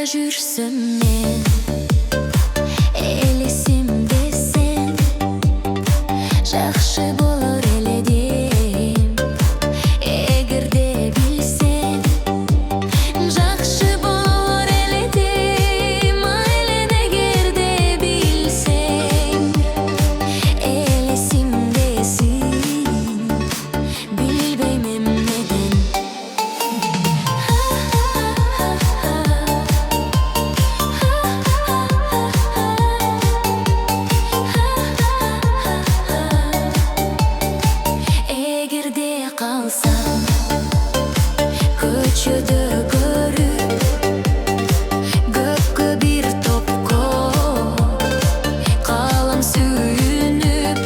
жүрсем мен, елесімде сен, жақшы болар эле дейм. Эгерде билсең, жақшы болар эле дейм. Айлен эгерде билсең, елесімдесің, билбейм эмнеден. Эгерде калсам көчөдө көрүп, көпкө бир топко калам сүйүнүп,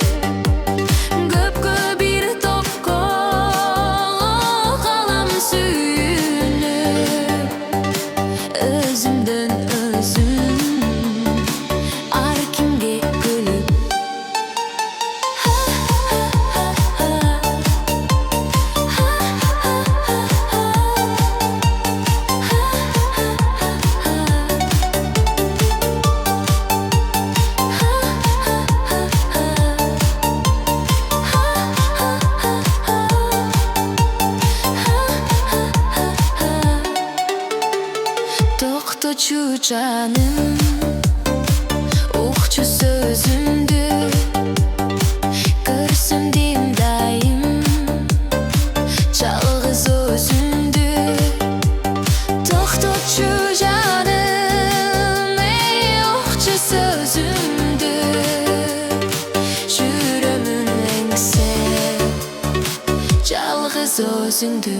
көпкө бир топко калам сүйүнүп, өзүмдөн өзүм ар кимге күлүп. Токточу жаным, укчу сөзүмдү, көрсөм дейм дайым жалгыз өзүңдү. Токточу жаным, укчу сөзүмдү, жүрөмүн эңсеп жалгыз өзүңдү.